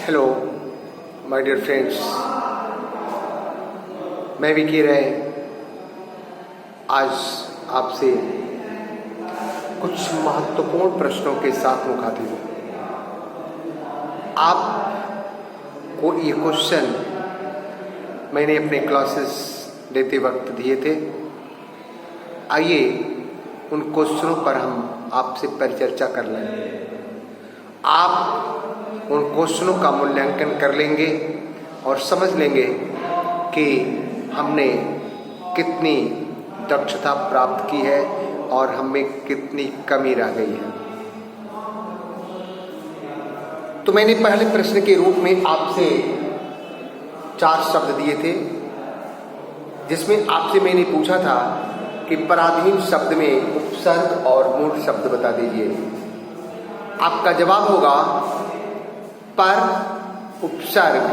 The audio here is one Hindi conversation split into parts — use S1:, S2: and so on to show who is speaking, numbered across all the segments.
S1: हेलो माय डियर फ्रेंड्स, मैं विकी राय आज आपसे कुछ महत्वपूर्ण प्रश्नों के साथ मुखातिब हूँ। आपको ये क्वेश्चन मैंने अपने क्लासेस देते वक्त दिए थे। आइए उन क्वेश्चनों पर हम आपसे परिचर्चा कर लें। आप उन क्वेश्चनों का मूल्यांकन कर लेंगे और समझ लेंगे कि हमने कितनी दक्षता प्राप्त की है और हमें कितनी कमी रह गई है। तो मैंने पहले प्रश्न के रूप में आपसे 4 शब्द दिए थे, जिसमें आपसे मैंने पूछा था कि पराधीन शब्द में उपसर्ग और मूल शब्द बता दीजिए। आपका जवाब होगा पर उपसर्ग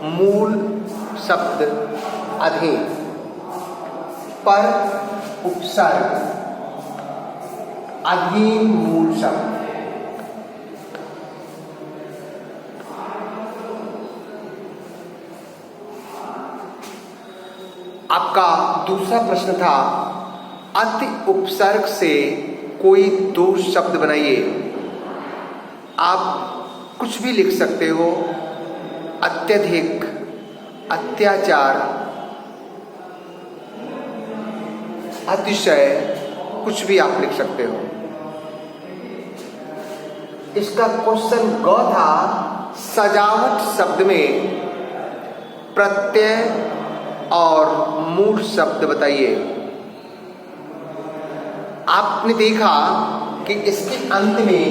S1: मूल शब्द अधीन। पर उपसर्ग अधीन मूल शब्द। आपका दूसरा प्रश्न था अति उपसर्ग से कोई 2 शब्द बनाइए। आप कुछ भी लिख सकते हो, अत्यधिक, अत्याचार, अतिशय, कुछ भी आप लिख सकते हो। इसका क्वेश्चन ग था सजावट शब्द में प्रत्यय और मूल शब्द बताइए। आपने देखा कि इसके अंत में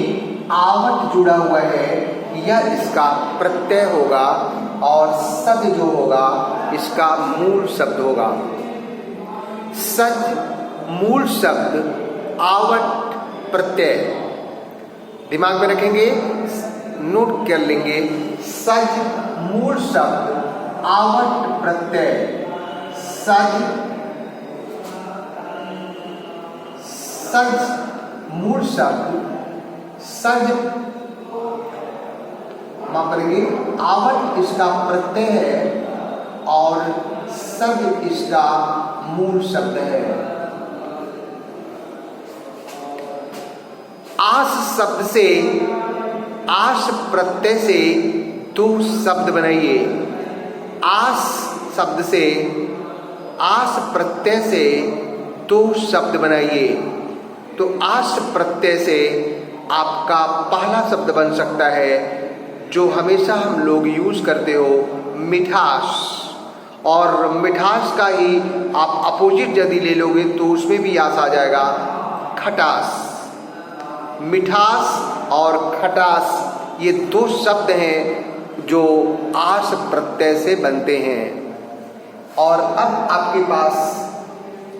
S1: आवट जुड़ा हुआ है, यह इसका प्रत्यय होगा और सज जो होगा इसका मूल शब्द होगा। सज मूल शब्द, आवट प्रत्यय। दिमाग में रखेंगे, नोट कर लेंगे। सज मूल शब्द, आवट प्रत्यय। सज मूल शब्द, सज माफ करेंगे, आवट इसका प्रत्यय है और सज इसका मूल शब्द है। आस शब्द से, आस प्रत्यय से 2 शब्द बनाइए। आस शब्द से, आस प्रत्यय से 2 शब्द बनाइए। तो आस प्रत्यय से आपका पहला शब्द बन सकता है जो हमेशा हम लोग यूज करते हो, मिठास। और मिठास का ही आप अपोजिट यदि ले लोगे तो उसमें भी आस आ जाएगा, खटास। मिठास और खटास ये 2 शब्द हैं जो आस प्रत्यय से बनते हैं। और अब आपके पास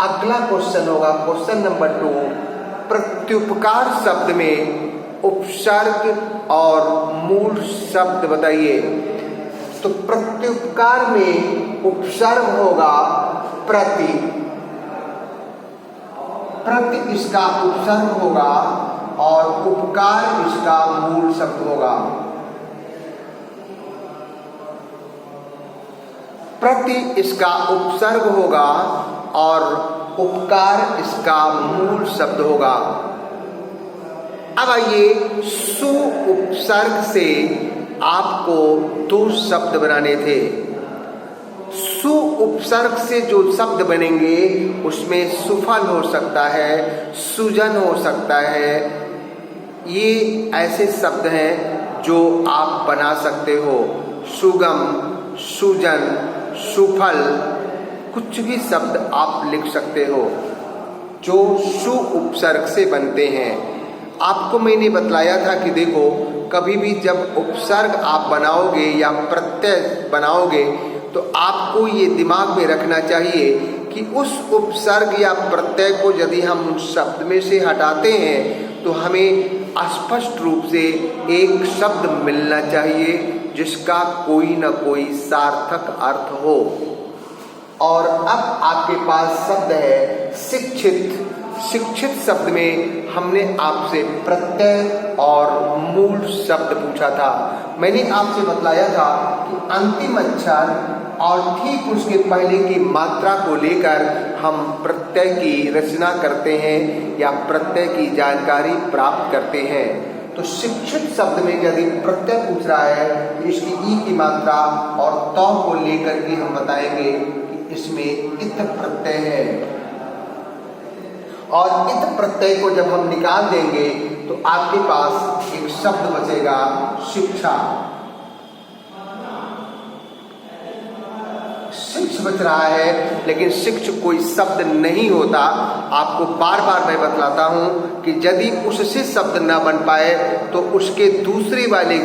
S1: अगला क्वेश्चन होगा, क्वेश्चन नंबर 2, प्रत्युपकार शब्द में उपसर्ग और मूल शब्द बताइए। तो प्रत्युपकार में उपसर्ग होगा प्रति। प्रति इसका उपसर्ग होगा और उपकार इसका मूल शब्द होगा। प्रति इसका उपसर्ग होगा और उपकार इसका मूल शब्द होगा। अब आइए सु उपसर्ग से आपको 2 शब्द बनाने थे। सु उपसर्ग से जो शब्द बनेंगे उसमें सुफल हो सकता है, सुजन हो सकता है। ये ऐसे शब्द हैं जो आप बना सकते हो। सुगम, सुजन, सुफल, कुछ भी शब्द आप लिख सकते हो जो सु उपसर्ग से बनते हैं। आपको मैंने बतलाया था कि देखो, कभी भी जब उपसर्ग आप बनाओगे या प्रत्यय बनाओगे तो आपको ये दिमाग में रखना चाहिए कि उस उपसर्ग या प्रत्यय को यदि हम उस शब्द में से हटाते हैं तो हमें स्पष्ट रूप से एक शब्द मिलना चाहिए जिसका कोई न कोई सार्थक अर्थ हो। और अब आपके पास शब्द है शिक्षित। शिक्षित शब्द में हमने आपसे प्रत्यय और मूल शब्द पूछा था। मैंने आपसे बतलाया था कि अंतिम अक्षर और ठीक उसके पहले की मात्रा को लेकर हम प्रत्यय की रचना करते हैं या प्रत्यय की जानकारी प्राप्त करते हैं। तो शिक्षित शब्द में यदि प्रत्यय पूछ रहा है तो इसकी ई की मात्रा और तौ को लेकर के हम बताएंगे कि इसमें इत प्रत्यय है, और इत प्रत्यय को जब हम निकाल देंगे तो आपके पास एक शब्द बचेगा शिक्षा। शिक्ष बच रहा है, लेकिन शिक्ष कोई शब्द नहीं होता। आपको बार बार मैं बतलाता हूं कि यदि उससे शब्द ना बन पाए तो उसके दूसरे वाले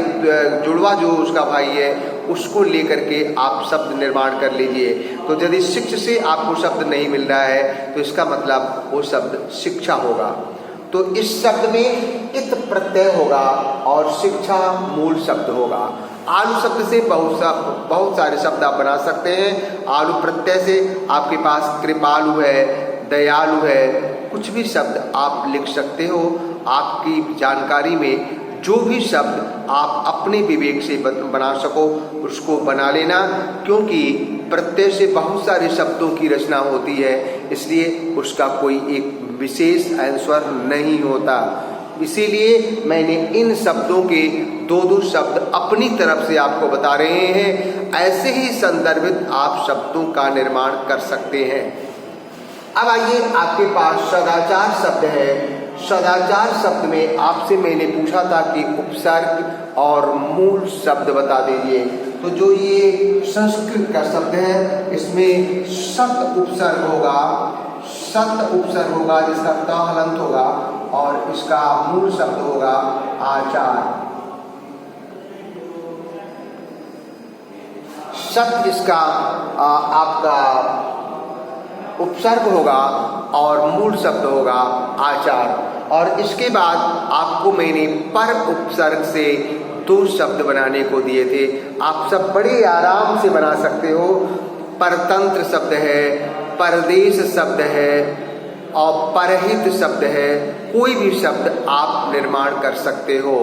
S1: जुड़वा जो उसका भाई है उसको लेकर के आप शब्द निर्माण कर लीजिए। तो यदि शिक्ष से आपको शब्द नहीं मिल रहा है तो इसका मतलब वो शब्द शिक्षा होगा। तो इस शब्द में इत प्रत्यय होगा और शिक्षा मूल शब्द होगा। आलू शब्द से बहुत सारे शब्द आप बना सकते हैं। आलू प्रत्यय से आपके पास कृपालु है, दयालु है, कुछ भी शब्द आप लिख सकते हो। आपकी जानकारी में जो भी शब्द आप अपने विवेक से बना सको उसको बना लेना, क्योंकि प्रत्यय से बहुत सारे शब्दों की रचना होती है, इसलिए उसका कोई एक विशेष आंसर नहीं होता। इसीलिए मैंने इन शब्दों के दो शब्द अपनी तरफ से आपको बता रहे हैं। ऐसे ही संदर्भित आप शब्दों का निर्माण कर सकते हैं। अब आइए, आपके पास सदाचार शब्द है। सदाचार शब्द में आपसे मैंने पूछा था कि उपसर्ग और मूल शब्द बता दीजिए। तो जो ये संस्कृत का शब्द है इसमें सत उपसर्ग होगा, सत उपसर्ग होगा जिसका त हलंत होगा, और इसका मूल शब्द होगा आचार। सत इसका आपका उपसर्ग होगा और मूल शब्द होगा आचार। और इसके बाद आपको मैंने पर उपसर्ग से दो शब्द बनाने को दिए थे। आप सब बड़े आराम से बना सकते हो। परतंत्र शब्द है, परदेश शब्द है और परहित शब्द है। कोई भी शब्द आप निर्माण कर सकते हो।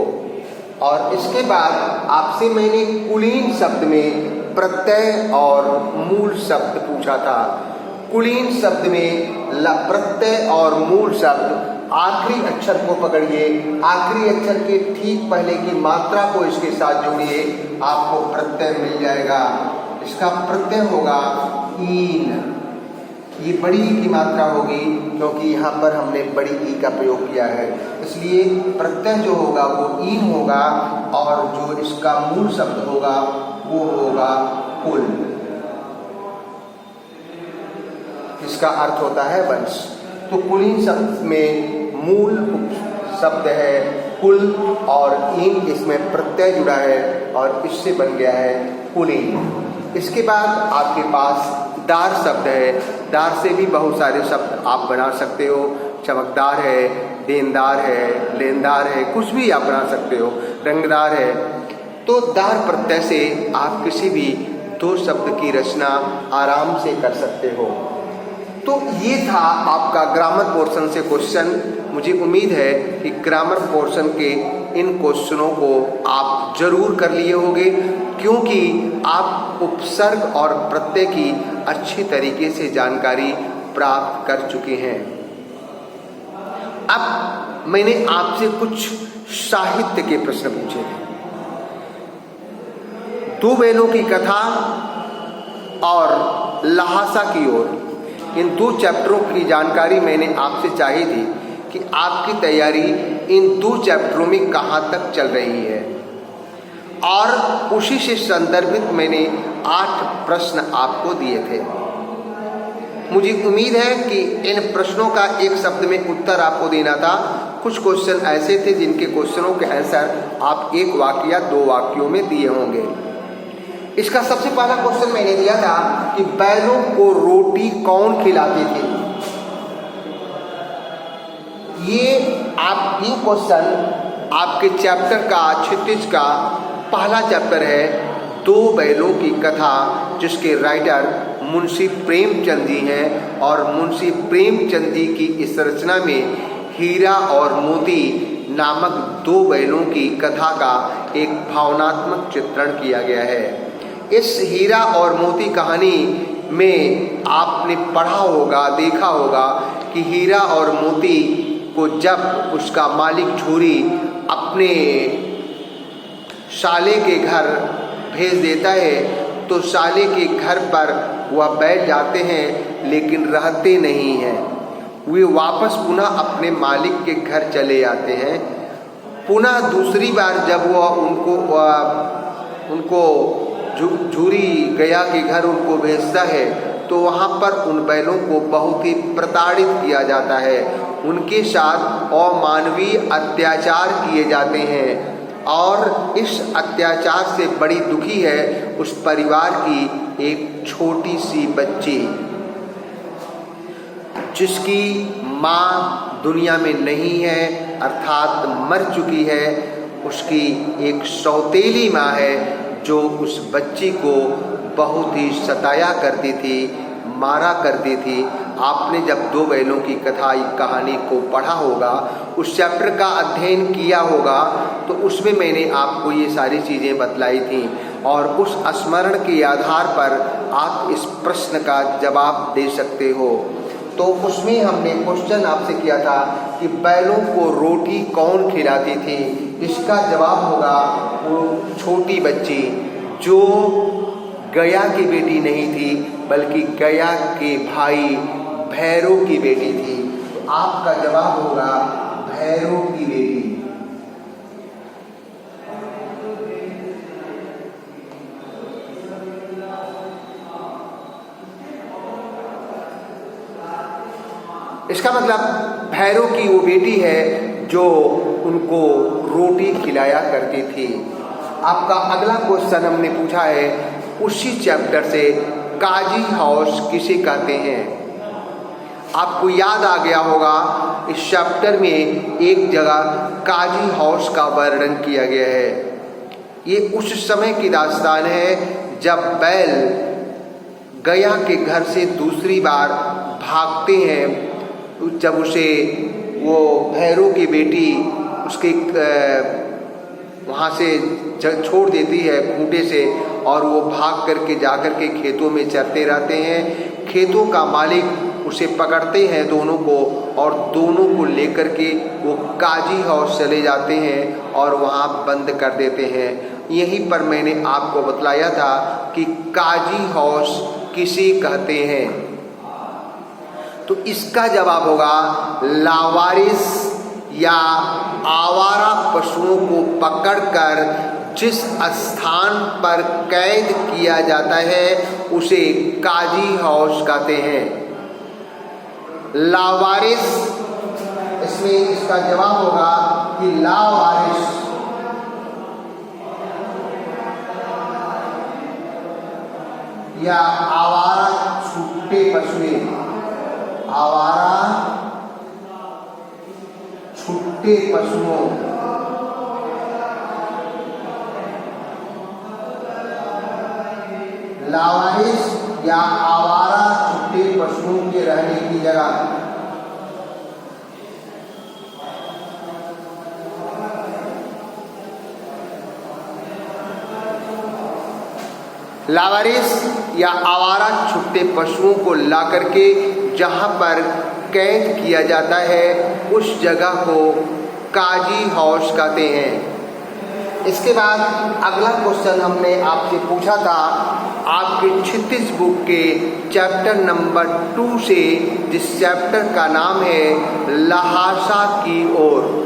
S1: और इसके बाद आपसे मैंने कुलीन शब्द में प्रत्यय और मूल शब्द पूछा था। कुलीन शब्द में प्रत्यय और मूल शब्द आखिरी अक्षर को पकड़िए, आखिरी अक्षर के ठीक पहले की मात्रा को इसके साथ जोड़िए, आपको प्रत्यय मिल जाएगा। इसका प्रत्यय होगा ईन। ये बड़ी ई की मात्रा होगी क्योंकि यहाँ पर हमने बड़ी ई का प्रयोग किया है, इसलिए प्रत्यय जो होगा वो ईन होगा और जो इसका मूल शब्द होगा वो होगा कुल। इसका अर्थ होता है वंश। तो कुलीन शब्द में मूल शब्द है कुल और ईन, इसमें प्रत्यय जुड़ा है और इससे बन गया है कुलीन। इसके बाद आपके पास दार शब्द है। दार से भी बहुत सारे शब्द आप बना सकते हो। चमकदार है, देनदार है, लेनदार है, कुछ भी आप बना सकते हो। रंगदार है। तो दार प्रत्यय से आप किसी भी दो शब्द की रचना आराम से कर सकते हो। तो ये था आपका ग्रामर पोर्शन से क्वेश्चन। मुझे उम्मीद है कि ग्रामर पोर्शन के इन क्वेश्चनों को आप जरूर कर लिए होंगे, क्योंकि आप उपसर्ग और प्रत्यय की अच्छी तरीके से जानकारी प्राप्त कर चुके हैं। अब मैंने आपसे कुछ साहित्य के प्रश्न पूछे थे। दो बैलों की कथा और लहासा की ओर, इन दो चैप्टरों की जानकारी मैंने आपसे चाही थी कि आपकी तैयारी इन दो चैप्टरों में कहाँ तक चल रही है, और उसी से संदर्भित मैंने 8 प्रश्न आपको दिए थे। मुझे उम्मीद है कि इन प्रश्नों का एक शब्द में उत्तर आपको देना था। कुछ क्वेश्चन ऐसे थे जिनके क्वेश्चनों के आंसर आप एक वाक्य या 2 वाक्यों में दिए होंगे। इसका सबसे पहला क्वेश्चन मैंने दिया था कि बैलों को रोटी कौन खिलाते थे। ये क्वेश्चन आपके चैप्टर का क्षितिज का पहला चैप्टर है, दो बैलों की कथा, जिसके राइटर मुंशी प्रेमचंद जी हैं और मुंशी प्रेमचंद जी की इस रचना में हीरा और मोती नामक दो बैलों की कथा का एक भावनात्मक चित्रण किया गया है। इस हीरा और मोती कहानी में आपने पढ़ा होगा, देखा होगा कि हीरा और मोती को जब उसका मालिक झूरी अपने साले के घर भेज देता है तो साले के घर पर वह बैठ जाते हैं लेकिन रहते नहीं हैं। वे वापस पुनः अपने मालिक के घर चले जाते हैं। पुनः दूसरी बार जब वह उनको झूरी गया के घर उनको भेजता है तो वहाँ पर उन बैलों को बहुत ही प्रताड़ित किया जाता है, उनके साथ अमानवीय अत्याचार किए जाते हैं। और इस अत्याचार से बड़ी दुखी है उस परिवार की एक छोटी सी बच्ची जिसकी माँ दुनिया में नहीं है, अर्थात मर चुकी है। उसकी एक सौतेली माँ है जो उस बच्ची को बहुत ही सताया करती थी, मारा करती थी। आपने जब दो बैलों की कहानी को पढ़ा होगा, उस चैप्टर का अध्ययन किया होगा, तो उसमें मैंने आपको ये सारी चीज़ें बतलाई थी और उस स्मरण के आधार पर आप इस प्रश्न का जवाब दे सकते हो। तो उसमें हमने क्वेश्चन आपसे किया था कि बैलों को रोटी कौन खिलाती थी। इसका जवाब होगा वो छोटी बच्ची जो गया की बेटी नहीं थी बल्कि गया के भाई भैरव की बेटी थी। तो आपका जवाब होगा भैरव की बेटी। इसका मतलब भैरव की वो बेटी है जो उनको रोटी खिलाया करती थी। आपका अगला क्वेश्चन हमने पूछा है उसी चैप्टर से, काजी हाउस किसे कहते हैं। आपको याद आ गया होगा इस चैप्टर में एक जगह काजी हाउस का वर्णन किया गया है। ये उस समय की दास्तान है जब बैल गया के घर से दूसरी बार भागते हैं, जब उसे वो भैरव की बेटी उसके वहाँ से छोड़ देती है खूंटे से और वो भाग करके जाकर के खेतों में चरते रहते हैं। खेतों का मालिक उसे पकड़ते हैं दोनों को और दोनों को लेकर के वो काजी हाउस चले जाते हैं और वहाँ बंद कर देते हैं। यहीं पर मैंने आपको बतलाया था कि काजी हाउस किसे कहते हैं। तो इसका जवाब होगा लावारिस या आवारा पशुओं को पकड़कर जिस स्थान पर कैद किया जाता है उसे काजी हाउस कहते हैं। लावारिस, इसमें इसका जवाब होगा कि लावारिस या आवारा छूटे पशु, आवारा छुट्टे पशुओं, लावारिस या आवारा छुट्टे पशुओं के रहने की जगह। लावारिस या आवारा छुट्टे पशुओं को ला करके जहाँ पर कैद किया जाता है उस जगह को काजी हाउस कहते हैं। इसके बाद अगला क्वेश्चन हमने आपसे पूछा था आपके 36 बुक के चैप्टर नंबर 2 से, जिस चैप्टर का नाम है लहासा की ओर।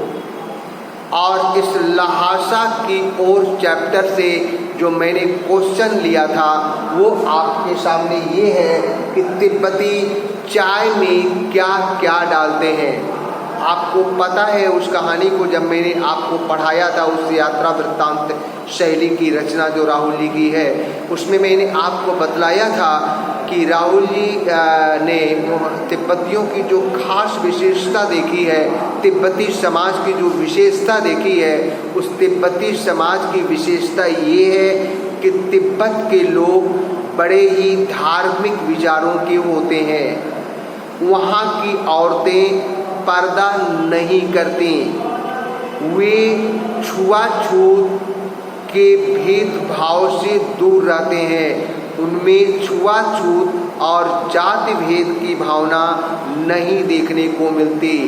S1: और इस लहासा की ओर चैप्टर से जो मैंने क्वेश्चन लिया था वो आपके सामने ये है कि तिब्बती चाय में क्या क्या डालते हैं। आपको पता है उस कहानी को जब मैंने आपको पढ़ाया था, उस यात्रा वृत्तांत शैली की रचना जो राहुल जी की है, उसमें मैंने आपको बतलाया था कि राहुल जी ने तिब्बतियों की जो खास विशेषता देखी है, तिब्बती समाज की जो विशेषता देखी है, उस तिब्बती समाज की विशेषता ये है कि तिब्बत के लोग बड़े ही धार्मिक विचारों के होते हैं। वहाँ की औरतें पर्दा नहीं करती, वे छुआछूत के भेदभाव से दूर रहते हैं। उनमें छुआछूत और जाति भेद की भावना नहीं देखने को मिलती।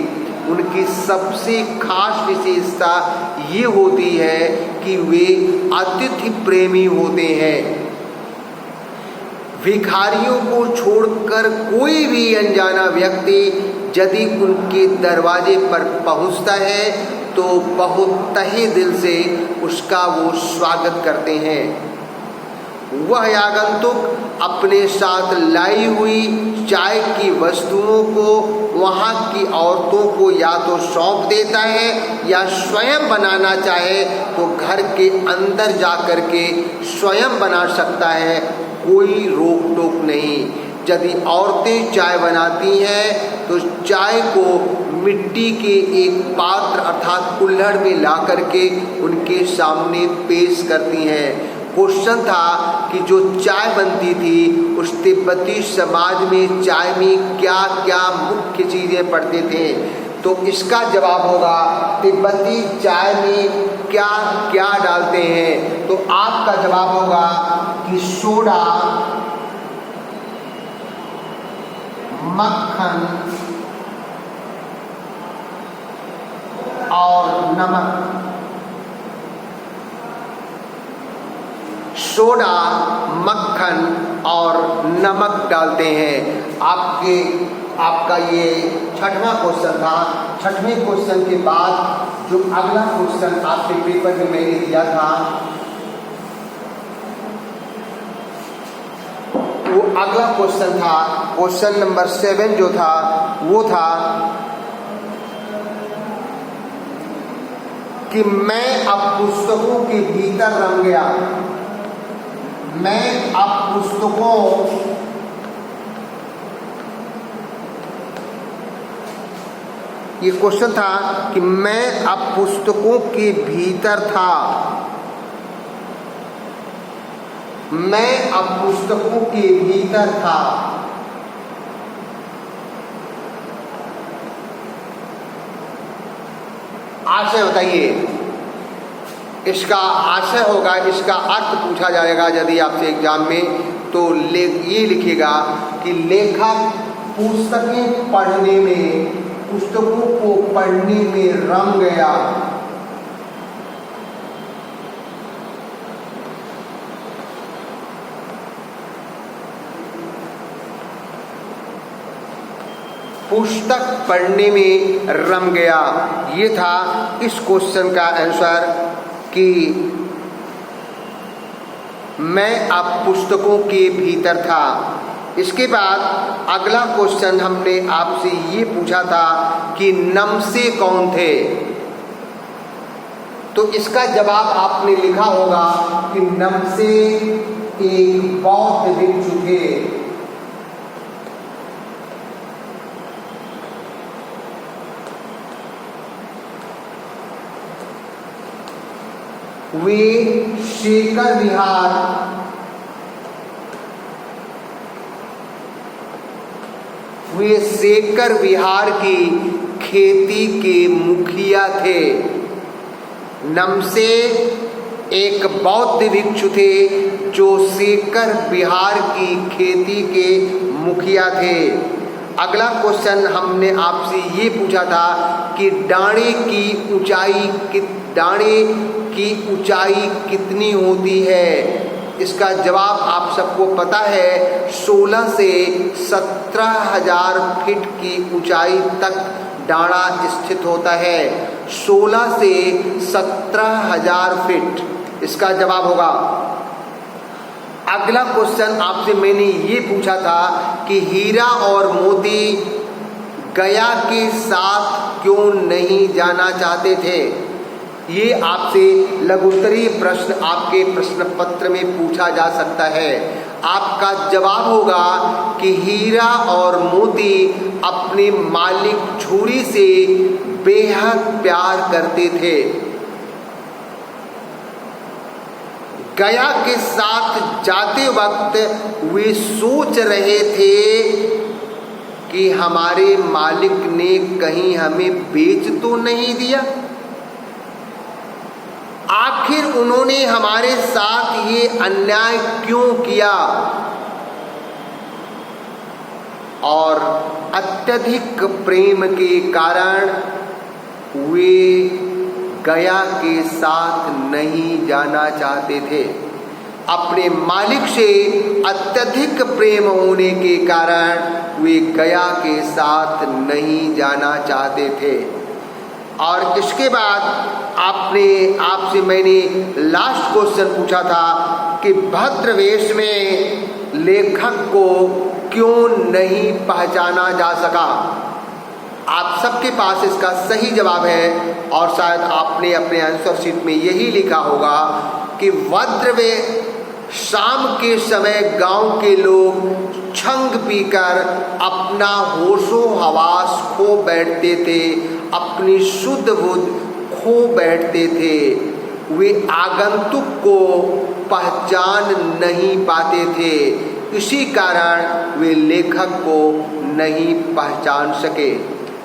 S1: उनकी सबसे खास विशेषता ये होती है कि वे अतिथि प्रेमी होते हैं। भिखारियों को छोड़कर कोई भी अनजाना व्यक्ति यदि उनके दरवाजे पर पहुंचता है तो बहुत तहे दिल से उसका वो स्वागत करते हैं। वह आगंतुक अपने साथ लाई हुई चाय की वस्तुओं को वहाँ की औरतों को या तो सौंप देता है या स्वयं बनाना चाहे तो घर के अंदर जा कर के स्वयं बना सकता है, कोई रोक टोक नहीं। यदि औरतें चाय बनाती हैं तो चाय को मिट्टी के एक पात्र अर्थात कुल्हड़ में ला करके उनके सामने पेश करती हैं। क्वेश्चन था कि जो चाय बनती थी उस तिब्बती समाज में चाय में क्या क्या मुख्य चीज़ें पड़ते थे, तो इसका जवाब होगा तिब्बती चाय में क्या क्या डालते हैं। तो आपका जवाब होगा कि सोडा, मक्खन और नमक। सोडा, मक्खन और नमक डालते हैं। आपका ये छठवां क्वेश्चन था। छठवें क्वेश्चन के बाद जो अगला क्वेश्चन आपके पेपर में मैंने दिया था वो अगला क्वेश्चन था, क्वेश्चन नंबर 7 जो था वो था कि मैं अब पुस्तकों के भीतर रम गया। मैं अब पुस्तकों ये क्वेश्चन था कि मैं अब पुस्तकों के भीतर था। मैं अब पुस्तकों के भीतर था। आशय बताइए, इसका आशय होगा, इसका अर्थ पूछा जाएगा यदि आपसे एग्जाम में, तो ये लिखेगा कि लेखक पुस्तकें पढ़ने में, पुस्तकों को पढ़ने में रम गया। पुस्तक पढ़ने में रम गया, ये था इस क्वेश्चन का आंसर कि मैं अब पुस्तकों के भीतर था। इसके बाद अगला क्वेश्चन हमने आपसे ये पूछा था कि नमसे कौन थे, तो इसका जवाब आपने लिखा होगा कि नमसे एक बौद्ध भिक्षु थे। वे शेखर विहार की खेती के मुखिया थे। नमसे एक बौद्ध भिक्षु थे जो शेखर विहार की खेती के मुखिया थे। अगला क्वेश्चन हमने आपसे ये पूछा था कि डाणे की ऊंचाई कितनी होती है। इसका जवाब आप सबको पता है, 16 से 17,000 फीट की ऊंचाई तक डाणा स्थित होता है। 16 से 17,000 फीट इसका जवाब होगा। अगला क्वेश्चन आपसे मैंने ये पूछा था कि हीरा और मोती गया के साथ क्यों नहीं जाना चाहते थे। ये आपसे लघुत्तरीय प्रश्न आपके प्रश्न पत्र में पूछा जा सकता है। आपका जवाब होगा कि हीरा और मोती अपने मालिक झूरी से बेहद प्यार करते थे। गया के साथ जाते वक्त वे सोच रहे थे कि हमारे मालिक ने कहीं हमें बेच तो नहीं दिया। आखिर उन्होंने हमारे साथ ये अन्याय क्यों किया। और अत्यधिक प्रेम के कारण वे गया के साथ नहीं जाना चाहते थे। अपने मालिक से अत्यधिक प्रेम होने के कारण वे गया के साथ नहीं जाना चाहते थे। और इसके बाद आपसे मैंने लास्ट क्वेश्चन पूछा था कि भद्रवेश में लेखक को क्यों नहीं पहचाना जा सका। आप सबके पास इसका सही जवाब है और शायद आपने अपने आंसर शीट में यही लिखा होगा कि भद्रवेश शाम के समय गांव के लोग छंग पीकर अपना होशो हवास खो बैठते थे, अपनी शुद्ध बुद्ध खो बैठते थे। वे आगंतुक को पहचान नहीं पाते थे, इसी कारण वे लेखक को नहीं पहचान सके।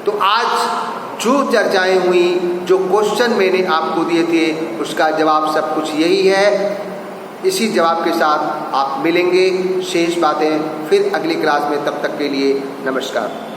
S1: तो आज जो चर्चाएं हुई, जो क्वेश्चन मैंने आपको दिए थे, उसका जवाब सब कुछ यही है। इसी जवाब के साथ आप मिलेंगे शेष बातें फिर अगली क्लास में। तब तक के लिए नमस्कार।